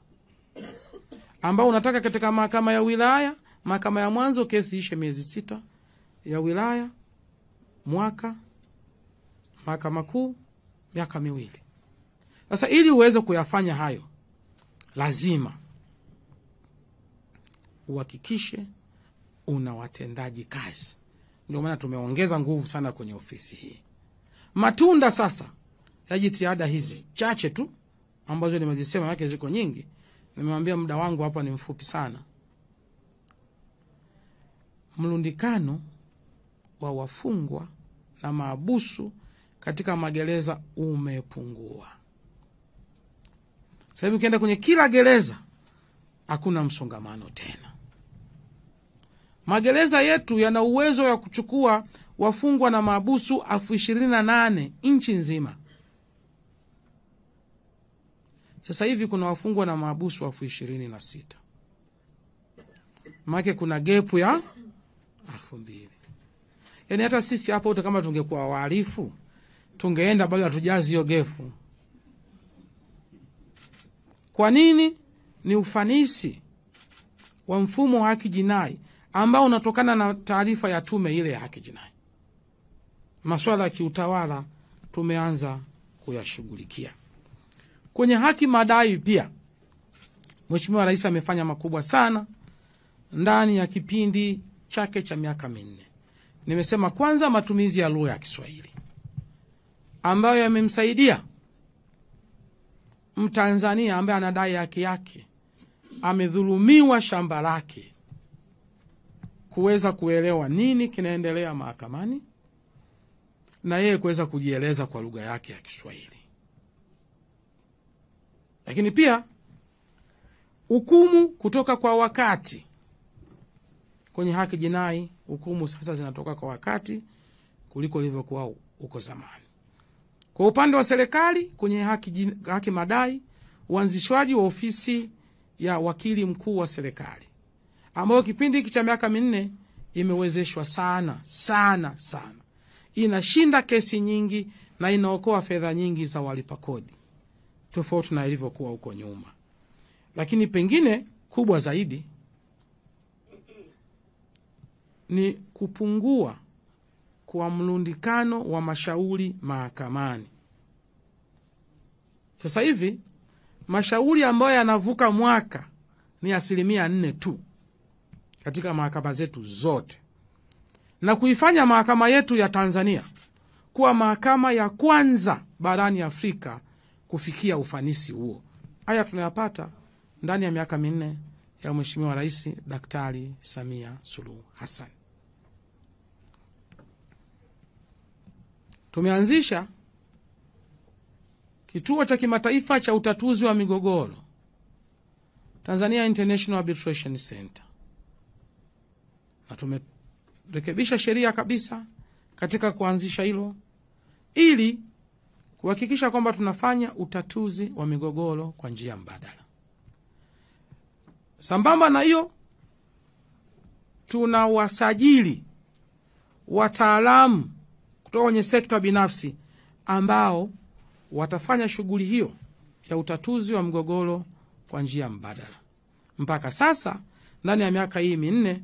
[SPEAKER 1] ambao unataka katika mahakama ya wilaya, mahakama ya mwanzo kesi ishe miezi 6, ya wilaya mwaka, mahakama kuu miaka 2. Sasa ili uweze kuyafanya hayo, lazima uhakikishe una watendaji kazi. Ndio maana tumeongeza nguvu sana kwenye ofisi hii. Matunda sasa ya jitihada hizi chache tu ambazo nimezisema, yake ziko nyingi. Nimemwambia muda wangu hapa ni mfupi sana. Mlundikano wa wafungwa na maabusu katika magereza umepungua. Sasa hivi ukienda kwenye kila gereza hakuna msongamano tena. Magereza yetu yana uwezo wa kuchukua wafungwa na maabusu 28,000 nchi nzima. Sasa hivi kuna wafungwa na maabusu 26,000. Maana kuna gepu ya 2,000. Yaani hata sisi hapa wote kama tungekuwa wahalifu, tungeenda bado hatujazi hiyo gepu. Kwa nini? Ni ufanisi wa mfumo wa haki jinai ambao unatokana na taarifa ya tume ile ya haki jinai. Masuala ya kiutawala tumeanza kuyashughulikia. Kwenye haki madai pia Mheshimiwa Rais amefanya makubwa sana ndani ya kipindi chake cha miaka 4. Nimesema kwanza matumizi ya lugha ya Kiswahili ambayo yamemsaidia Mtanzania ambaye anadai haki yake, amedhulumiwa shamba lake, kuweza kuelewa nini kinaendelea mahakamani na yeye kuweza kujieleza kwa lugha yake ya Kiswahili. Lakini pia hukumu kutoka kwa wakati. Kwenye haki jinai hukumu sasa zinatoka kwa wakati kuliko ilivyokuwa huko zamani. Kwa upande wa serikali kwenye haki madai, uanzishwaji wa ofisi ya wakili mkuu wa serikali ambayo kipindi hiki cha miaka 4 imewezeshwa sana. Inashinda kesi nyingi na inaokoa fedha nyingi za walipa kodi, tofauti na ilivyokuwa huko nyuma. Lakini pengine kubwa zaidi ni kupungua kwa mlundikano wa mashauri mahakamani. Sasa hivi mashauri ambayo yanavuka mwaka ni 4% tu katika mahakama zetu zote, na kuifanya mahakama yetu ya Tanzania kuwa mahakama ya kwanza barani Afrika kufikia ufanisi huo. Haya tunayapata ndani ya miaka 4 ya Mheshimiwa Rais Daktari Samia Suluhu Hassan. Tumeanzisha kituo cha kimataifa cha utatuzi wa migogoro, Tanzania International Arbitration Center, na tumerekebisha sheria kabisa katika kuanzisha hilo ili kuhakikisha kwamba tunafanya utatuzi wa migogoro kwa njia mbadala. Sambamba na hiyo, tunawasajili wataalamu kutoka kwenye sekta binafsi ambao watafanya shughuli hiyo ya utatuzi wa migogoro kwa njia mbadala. Mpaka sasa ndani ya miaka hii 4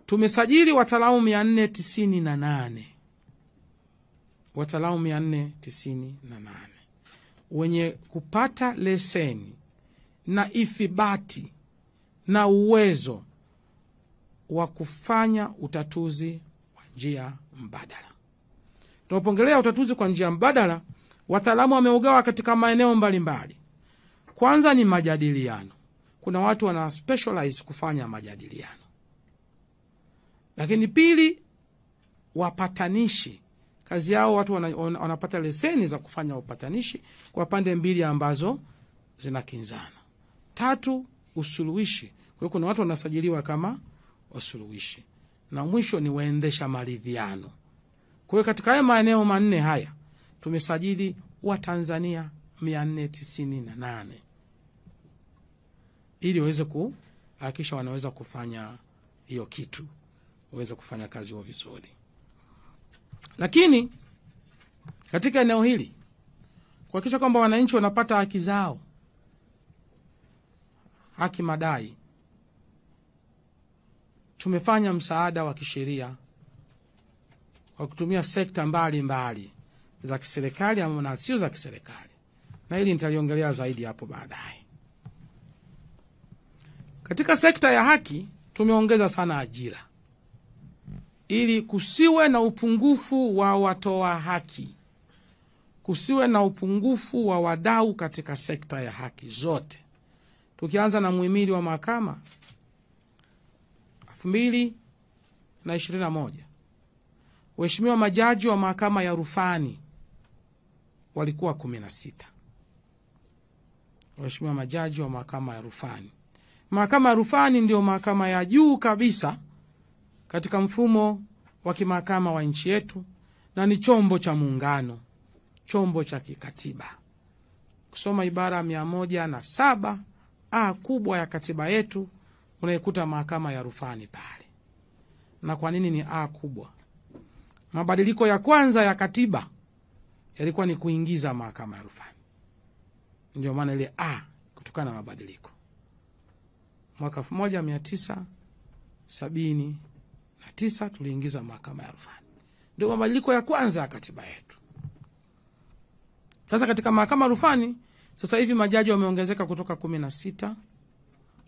[SPEAKER 1] tumesajili wataalamu 498. Wataalamu 498 wenye kupata leseni na ithibati na uwezo wa kufanya utatuzi kwa njia mbadala. Tunapoongelea utatuzi kwa njia mbadala, wataalamu wameugawa katika maeneo mbalimbali. Kwanza ni majadiliano. Kuna watu wana specialize kufanya majadiliano. Lakini pili, wapatanishi. Kazi yao watu wanapata leseni za kufanya upatanishi kwa pande mbili ambazo zinakinzana. 3, usuluhishi. Kwa hiyo kuna watu wanasajiliwa kama wasuluhishi. Na mwisho ni waendesha maridhiano. Kwa hiyo katika haya maeneo 4 haya tumesajili wa Tanzania 498 ili waweze kuhakikisha wanaweza kufanya hiyo kitu, waweze kufanya kazi hiyo vizuri. Lakini katika eneo hili kuhakikisha kwamba wananchi wanapata haki zao, haki madai, tumefanya msaada wa kisheria kwa kutumia sekta mbalimbali za kiserikali na sio za kiserikali, na hili nitaliongelea zaidi hapo baadaye. Katika sekta ya haki tumeongeza sana ajira ili kusiwe na upungufu wa watoa haki, kusiwe na upungufu wa wadau katika sekta ya haki zote. Tukianza na muhimili wa mahakama 2021, waheshimiwa majaji wa mahakama ya rufani walikuwa 16. Waheshimiwa majaji wa mahakama ya rufani. Mahakama ya rufani ndio mahakama ya juu kabisa katika mfumo wa kimahakama wa nchi yetu, na ni chombo cha muungano, chombo cha kikatiba. Kusoma ibara 107 kubwa ya katiba yetu unaikuta mahakama ya rufani pale. Na kwa nini ni kubwa? Mabadiliko ya kwanza ya katiba yalikuwa ni kuingiza mahakama ya rufani. Ndio maana ile kutokana na mabadiliko. Mwaka 1979 tuliingiza mahakama ya rufani. Ndio mabadiliko ya kwanza ya katiba yetu. Sasa katika mahakama ya rufani sasa hivi majaji wameongezeka kutoka 16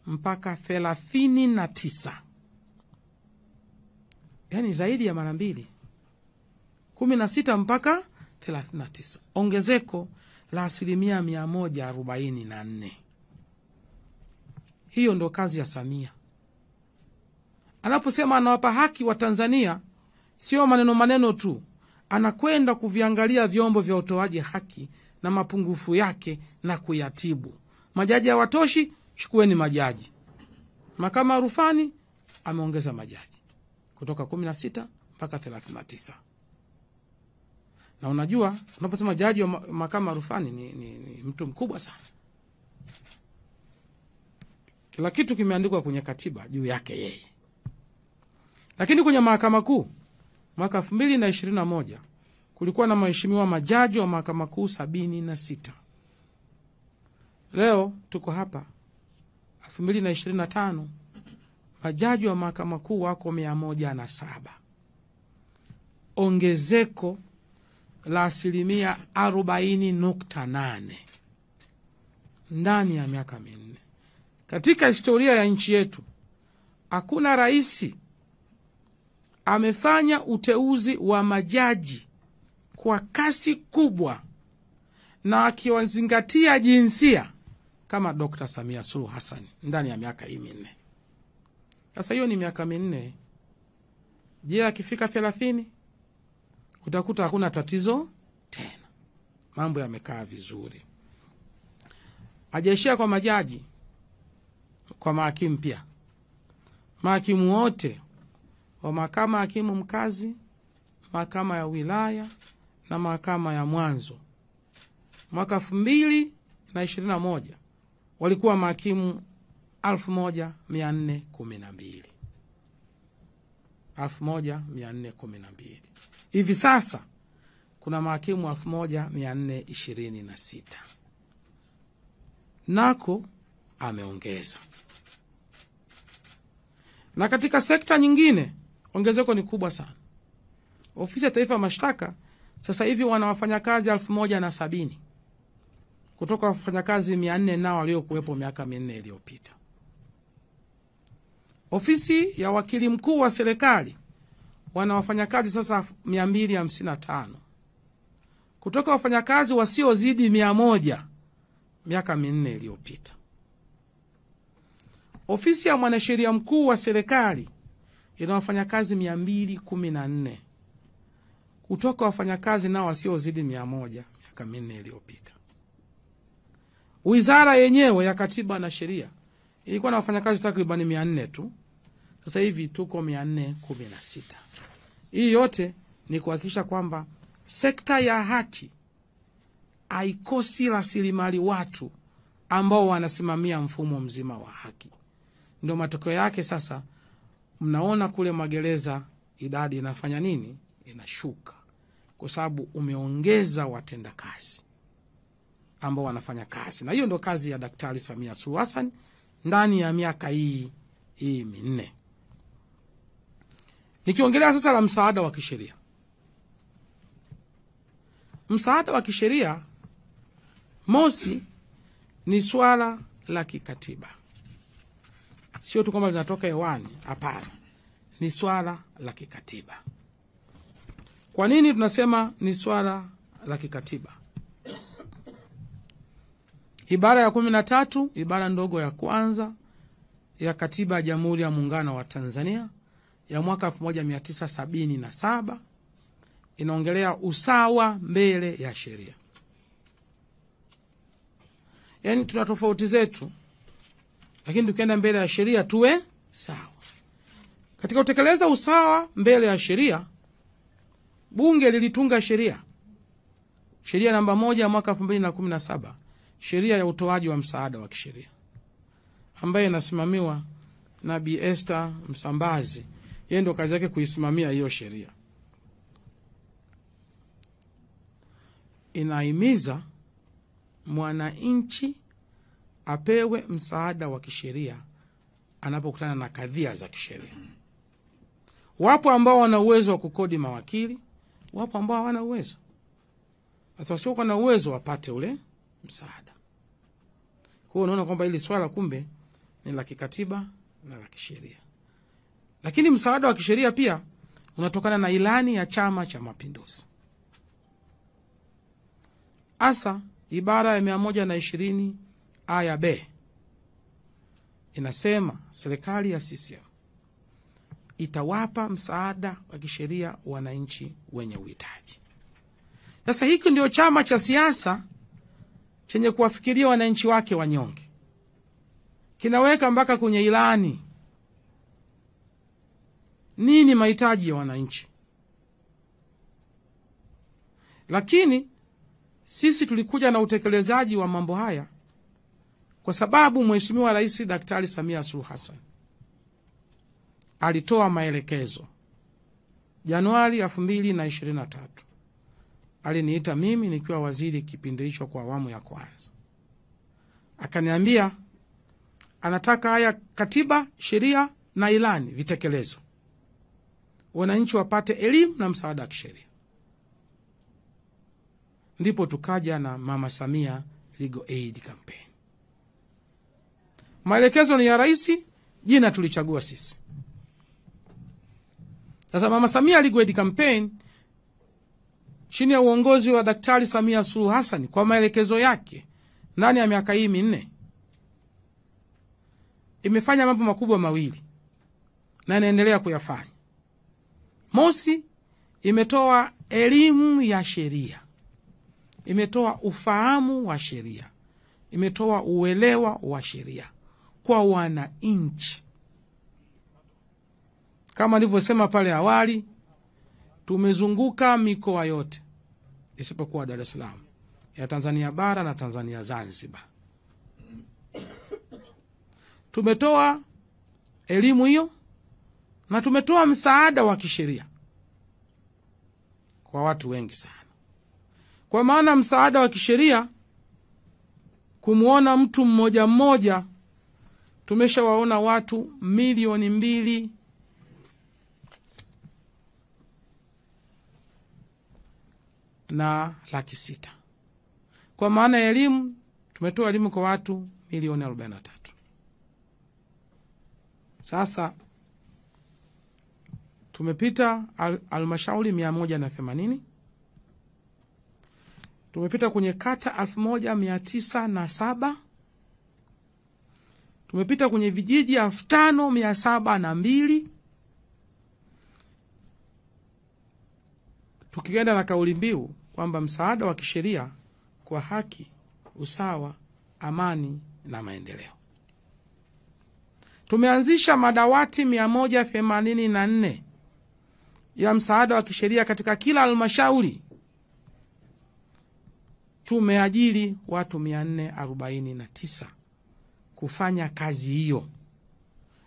[SPEAKER 1] mpaka 39. Yaani zaidi ya mara mbili. 16 mpaka 39. Ongezeko la 144%. Hiyo ndo kazi ya Samia. Anaposema anawapa haki wa Tanzania, sio maneno tu. Anakwenda kuviangalia vyombo vya utoaji haki na mapungufu yake na kuyatibu. Majaji hawatoshi, chukueni majaji. Mahakama ya rufani ameongeza majaji kutoka 16 mpaka 39. Na unajua unaposema jaji wa mahakama ya rufani ni mtu mkubwa sana. Kila kitu kimeandikwa kwenye katiba juu yake yeye. Lakini kwenye mahakama kuu mwaka 2021 kulikuwa na waheshimiwa majaji wa mahakama kuu 76. Leo tuko hapa 2025, majaji wa mahakama kuu wako 107. Ongezeko la 40.8. ndani ya miaka minne. Katika historia ya nchi yetu hakuna rais amefanya uteuzi wa majaji kwa kasi kubwa na akiwazingatia jinsia kama Dr. Samia Suluhu Hassan ndani ya miaka hii minne. Sasa hiyo ni miaka minne. Je, akifika 30 utakuta hakuna tatizo tena. Mambo yamekaa vizuri. Hajaishia kwa majaji, kwa mahakimu pia. Mahakimu wote wa mahakama hakimu mkazi, mahakama ya wilaya na mahakama ya mwanzo, mwaka 2021 walikuwa mahakimu 1412. 1412. Hivi sasa kuna mahakimu 1426. Nako ameongeza. Na katika sekta nyingine ongezeko ni kubwa sana. Ofisi ya Taifa ya Mashtaka sasa hivi wana wafanyakazi 1070 kutoka wafanyakazi 400 nao waliokuwepo miaka 4 iliyopita. Ofisi ya Wakili Mkuu wa Serikali wana wafanyakazi sasa 255 kutoka wafanyakazi wasiozidi 100 miaka 4 iliyopita. Ofisi ya Mwanasheria Mkuu wa Serikali ina wafanyakazi 214 kutoka wafanyakazi nao wasiozidi 100 miaka 4 iliyopita. Wizara yenyewe ya Katiba na Sheria ilikuwa na wafanyakazi takriban 400 tu. Sasa hivi tuko 416. Hii yote ni kuhakikisha kwamba sekta ya haki haikosi rasilimali watu ambao wanasimamia mfumo mzima wa haki. Ndio matokeo yake sasa mnaona kule magereza idadi inafanya nini? Inashuka. Kwa sababu umeongeza watendakazi ambao wanafanya kazi. Na hiyo ndio kazi ya Daktari Samia Suluhu Hassan ndani ya miaka hii minne. Nikiongelea sasa la msaada wa kisheria. Msaada wa kisheria, mosi, ni swala la kikatiba. Sio tu kama linatoka hewani, hapana. Ni swala la kikatiba. Kwa nini tunasema ni swala la kikatiba? Ibara ya 13, ibara ndogo ya kwanza ya Katiba ya Jamhuri ya Muungano wa Tanzania ya mwaka 1977 inaongelea usawa mbele ya sheria. Yaani tuna tofauti zetu, lakini tukienda mbele ya sheria tuwe sawa. Katika kutekeleza usawa mbele ya sheria, Bunge lilitunga sheria namba 1 ya mwaka 2017, sheria ya utoaji wa msaada wa kisheria, ambaye inasimamiwa na Bi Esther Msambazi. Yeye ndio kazi yake kuisimamia hiyo sheria. Inahimiza mwananchi apewe msaada wa kisheria anapokutana na kadhia za kisheria. Wapo ambao wana uwezo wa kukodi mawakili, wapo ambao hawana uwezo. Sasa wasio na uwezo wapate ule msaada. Kwa hiyo unaona kwamba hili swala kumbe ni la kikatiba na la kisheria. Lakini msaada wa kisheria pia unatokana na ilani ya Chama cha Mapinduzi. Asa ibara ya 120 aya B inasema serikali ya CCM itawapa msaada wa kisheria wananchi wenye uhitaji. Sasa hiki ndio chama cha siasa chenye kuwafikiria wananchi wake wanyonge. Kinaweka mpaka kwenye ilani nini mahitaji ya wananchi. Lakini sisi tulikuja na utekelezaji wa mambo haya kwa sababu Mheshimiwa Rais Daktari Samia Suluhu Hassan alitoa maelekezo Januari 2023. Aliniita mimi nikiwa waziri kipindi hicho kwa awamu ya kwanza. Akaniambia anataka haya katiba, sheria na ilani vitekelezwe, wananchi wapate elimu na msaada wa kisheria. Ndipo tukaja na Mama Samia Legal Aid Campaign. Maelekezo ni ya rais, jina tulichagua sisi. Sasa Mama Samia Legal Aid Campaign chini ya uongozi wa Daktari Samia Suluhu Hassan, kwa maelekezo yake ndani ya miaka hii minne imefanya mambo makubwa mawili na inaendelea kuyafanya. Mosi, imetoa elimu ya sheria, imetoa ufahamu wa sheria, imetoa uelewa wa sheria kwa wananchi. Kama nilivyosema pale awali, tumezunguka mikoa yote isipokuwa Dar es Salaam ya Tanzania bara na Tanzania Zanzibar. Tumetoa elimu hiyo na tumetoa msaada wa kisheria kwa watu wengi sana. Kwa maana msaada wa kisheria, kumuona mtu mmoja mmoja, tumeshawaona watu 2,200,000 na 600,000. Kwa maana ya elimu, tumetoa elimu kwa watu 43,000,000. Sasa tumepita halmashauri 180, tumepita kwenye kata 1907, tumepita kwenye vijiji 5702, tukienda na kauli mbiu kwamba msaada wa kisheria kwa haki, usawa, amani na maendeleo. Tumeanzisha madawati 184 ya msaada wa kisheria katika kila halmashauri. Tumeajiri watu 449 kufanya kazi hiyo,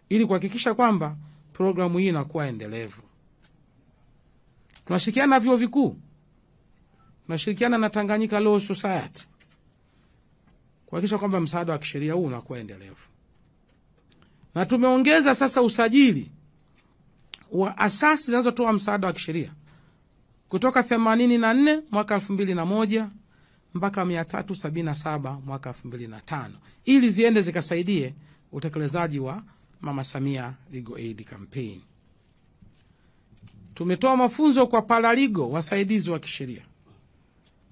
[SPEAKER 1] ili kuhakikisha kwamba programu hii inakuwa endelevu. Tunashirikiana na vyuo vikuu, tunashirikiana na Tanganyika Law Society kuhakikisha kwamba msaada wa kisheria huu unakuwa endelevu. Na tumeongeza sasa usajili wa asasi zinazotoa msaada wa kisheria kutoka 84 mwaka 2001 mpaka 377 mwaka 2005, ili ziende zikasaidie utekelezaji wa Mama Samia Legal Aid Campaign. Tumetoa mafunzo kwa paralegal, wasaidizi wa kisheria.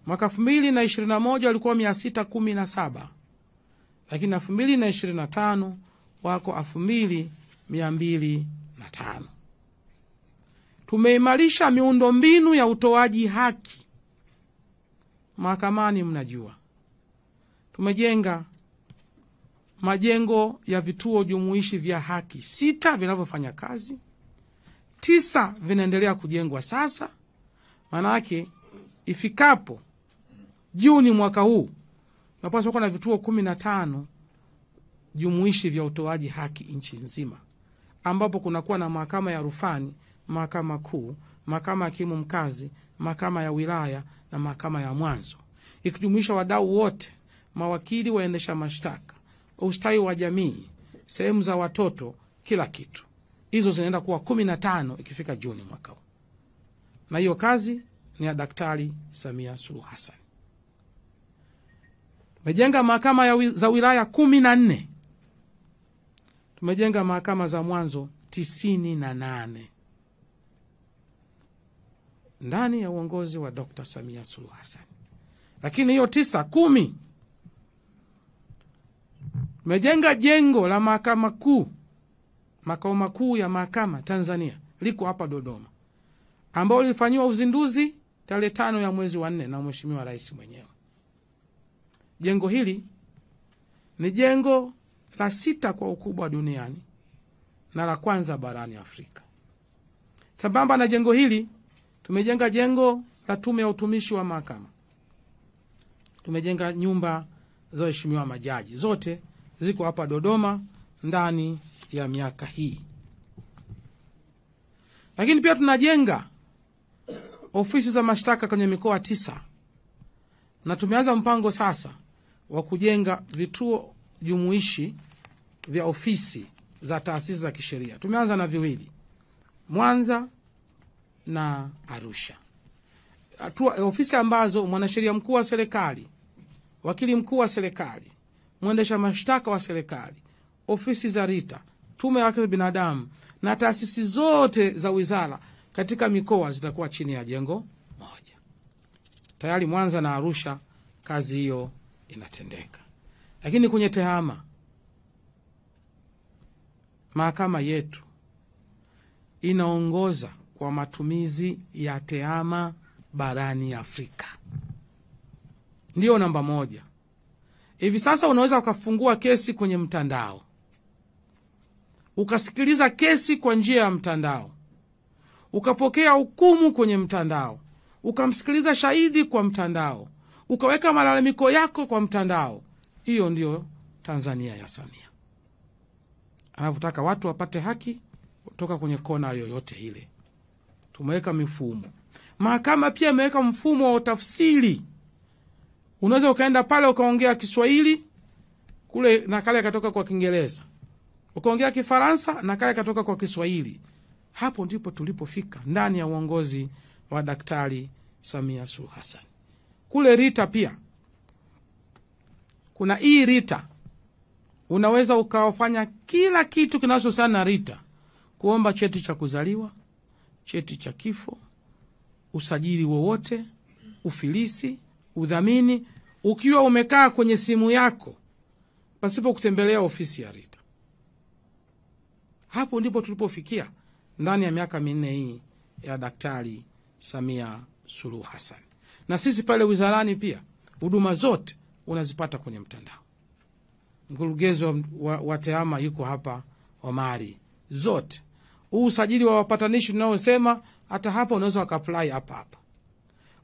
[SPEAKER 1] Mwaka 2021 walikuwa 617, lakini 2025 wako 2205. Tumeimarisha miundombinu ya utoaji haki mahakamani. Mnajua tumejenga majengo ya vituo jumuishi vya haki 6 vinavyofanya kazi, 9 vinaendelea kujengwa sasa. Maana yake ifikapo Juni mwaka huu tunapaswa kuwa na vituo 15 jumuishi vya utoaji haki nchi nzima, ambapo kunakuwa na mahakama ya rufani, mahakama kuu, mahakama ya hakimu mkazi, mahakama ya wilaya na mahakama ya mwanzo, ikijumuisha wadau wote, mawakili, waendesha mashtaka, ustawi wa jamii, sehemu za watoto, kila kitu. Hizo zinaenda kuwa 15 ikifika Juni mwaka huu. Na hiyo kazi ni ya Daktari Samia Suluhu Hassan. Tumejenga mahakama za wilaya 14. Tumejenga mahakama za mwanzo 98 ndani ya uongozi wa Dr. Samia Suluhu Hassan. Lakini hiyo 10 tumejenga jengo la mahakama kuu, makao makuu ya mahakama Tanzania, liko hapa Dodoma, ambao lilifanywa uzinduzi tarehe 5 ya mwezi wa 4 na Mheshimiwa Rais mwenyewe. Jengo hili ni jengo la 6 kwa ukubwa duniani na la kwanza barani Afrika. Sambamba na jengo hili, tumejenga jengo la tume ya utumishi wa mahakama. Tumejenga nyumba za waheshimiwa majaji, zote ziko hapa Dodoma ndani ya miaka hii. Lakini pia tunajenga ofisi za mashtaka kwenye mikoa 9, na tumeanza mpango sasa wa kujenga vituo jumuishi vya ofisi za taasisi za kisheria. Tumeanza na 2, Mwanza na Arusha. Ofisi ambazo mwanasheria mkuu wa serikali, wakili mkuu wa serikali, mwendesha mashtaka wa serikali ofisi za RITA, tume ya haki za binadamu na taasisi zote za wizara katika mikoa zitakuwa chini ya jengo moja. Tayari Mwanza na Arusha kazi hiyo inatendeka. Lakini kwenye tehama, mahakama yetu inaongoza kwa matumizi ya tehama barani Afrika. Ndiyo namba moja. Hivi sasa unaweza ukafungua kesi kwenye mtandao, ukasikiliza kesi kwa njia ya mtandao, ukapokea hukumu kwenye mtandao, ukamsikiliza shahidi kwa mtandao, ukaweka malalamiko yako kwa mtandao. Hiyo ndio Tanzania ya Samia. Anataka watu wapate haki kutoka kwenye kona yoyote ile. Tumeweka mifumo. Mahakama pia imeweka mfumo wa utafsiri. Unaweza ukaenda pale ukaongea Kiswahili, kule nakala ikatoka kwa Kiingereza. Ukaongea Kifaransa, nakala ikatoka kwa Kiswahili. Hapo ndipo tulipofika ndani ya uongozi wa Daktari Samia Suluhu Hassan. Kule RITA pia kuna RITA. Unaweza ukawafanya kila kitu kinachohusiana na RITA. Kuomba cheti cha kuzaliwa, cheti cha kifo, usajili wowote, ufilisi, udhamini, ukiwa umekaa kwenye simu yako pasipo kutembelea ofisi ya RITA. Hapo ndipo tulipofikia ndani ya miaka 4 hii ya Daktari Samia Suluhu Hassan. Na sisi pale wizarani pia huduma zote unazipata kwenye mtandao. Mkurugenzi wa tehama yuko hapa, Omari. Zote usajili wa wapatanishi tunaosema, hata hapa unaweza ukapply hapa hapa.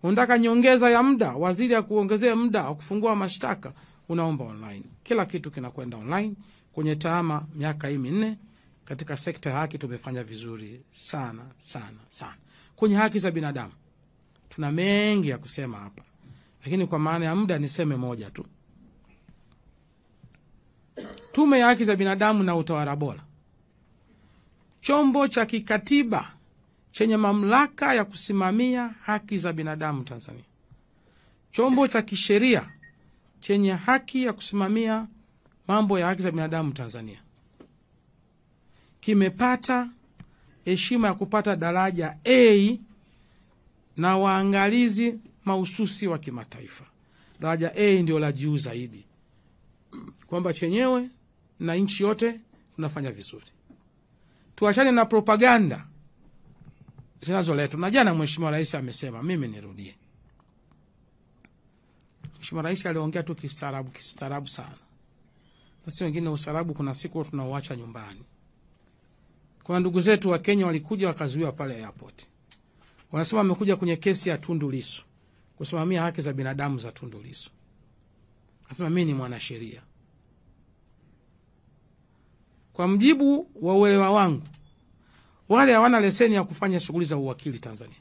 [SPEAKER 1] Unataka nyongeza ya muda, waziri ya kuongezea muda wa kufungua mashtaka, unaomba online. Kila kitu kinakwenda online kwenye tehama. Miaka hii 4 katika sekta ya haki tumefanya vizuri sana sana sana. Kwenye haki za binadamu tuna mengi ya kusema hapa, lakini kwa maana ya muda niseme moja tu. Tume ya haki za binadamu na utawala bora, chombo cha kikatiba chenye mamlaka ya kusimamia haki za binadamu Tanzania, chombo cha kisheria chenye haki ya kusimamia mambo ya haki za binadamu Tanzania, kimepata heshima ya kupata daraja A na waangalizi mahususi wa kimataifa. Daraja A ndio la juu zaidi, kwamba chenyewe na nchi yote tunafanya vizuri. Tuachane na propaganda zinazoletwa. Na jana Mheshimiwa Rais amesema, mimi nirudie. Mheshimiwa Rais aliongea tu kistaarabu sana. Sisi wengine ustaarabu kuna siku tunauacha nyumbani. Kuna ndugu zetu wa Kenya walikuja wakazuiwa pale airport. Wanasema wamekuja kwenye kesi ya Tundu Lissu, kusimamia haki za binadamu za Tundu Lissu. Anasema mimi ni mwanasheria. Kwa mjibu wa uelewa wangu, wale hawana leseni ya kufanya shughuli za uwakili Tanzania.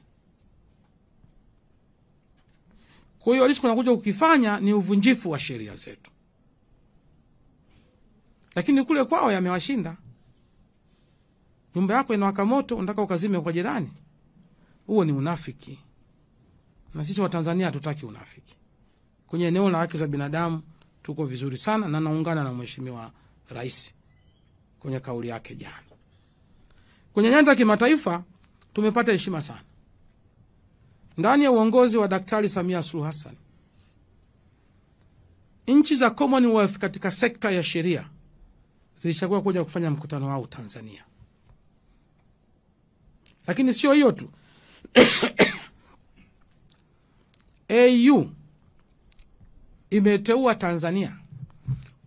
[SPEAKER 1] Kwa hiyo alicho kunakuja kukifanya ni uvunjifu wa sheria zetu. Lakini kule kwao yamewashinda. Nyumba yako inawaka moto, unataka ukazime kwa jirani. Huo ni unafiki. Na sisi wa Tanzania hatutaki unafiki. Kwenye eneo la haki za binadamu tuko vizuri sana, na naungana na Mheshimiwa Rais kwenye kauli yake jana. Kwenye nyanja kimataifa tumepata heshima sana. Ndani ya uongozi wa Daktari Samia Suluhu Hassan, nchi za Commonwealth katika sekta ya sheria zilichagua kuja kufanya mkutano wao Tanzania. Lakini sio hiyo tu. AU imeteua Tanzania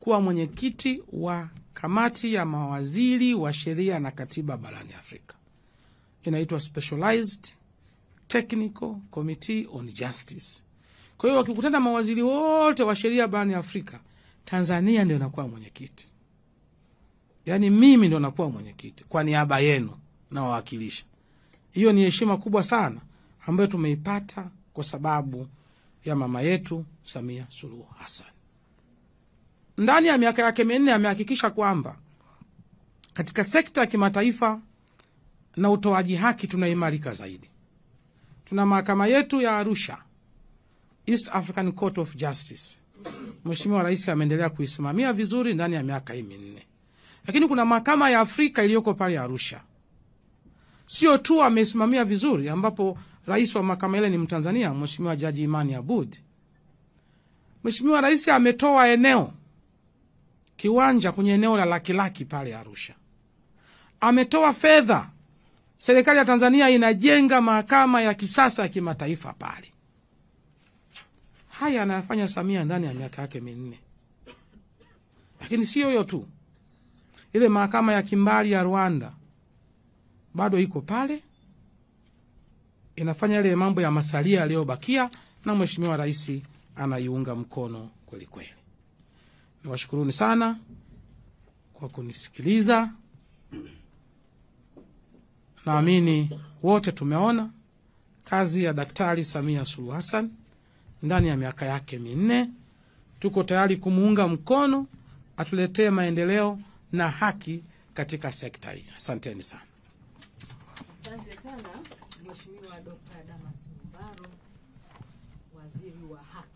[SPEAKER 1] kuwa mwenyekiti wa kamati ya mawaziri wa sheria na katiba barani Afrika. Inaitwa Specialized Technical Committee on Justice. Kwa hiyo wakikutana mawaziri wote wa sheria barani Afrika, Tanzania ndio inakuwa mwenyekiti. Yaani mimi ndio nakuwa mwenyekiti kwa niaba yenu na wawakilisha. Hiyo ni heshima kubwa sana ambayo tumeipata kwa sababu ya mama yetu Samia Suluhu Hassan. Ndani ya miaka yake 4 amehakikisha kwamba katika sekta ya kimataifa na utoaji haki tunaimarika zaidi. Tuna mahakama yetu ya Arusha, East African Court of Justice. Mheshimiwa Rais ameendelea kuisimamia vizuri ndani ya miaka hii 4. Lakini kuna mahakama ya Afrika iliyoko pale Arusha. Sio tu amesimamia vizuri, ambapo rais wa mahakama ile ni Mtanzania, Mheshimiwa Jaji Imani Aboud. Mheshimiwa Rais ametoa kiwanja kwenye eneo la Laki pale Arusha. Ametoa fedha. Serikali ya Tanzania inajenga mahakama ya kisasa ya kimataifa pale. Haya anayafanya Samia ndani ya miaka yake 4. Lakini sio hiyo tu. Ile mahakama ya kimbali ya Rwanda bado iko pale, inafanya ile mambo ya masalia yaliyobakia, na Mheshimiwa Rais anaiunga mkono kweli kweli. Nawashukuruni sana kwa kunisikiliza. Naamini wote tumeona kazi ya Daktari Samia Suluhu Hassan ndani ya miaka yake 4. Tuko tayari kumuunga mkono, atuletee maendeleo na haki katika sekta hii. Asanteni sana.
[SPEAKER 2] Asante sana Mheshimiwa Dr. Damas Ndumbaro, Waziri wa Haki.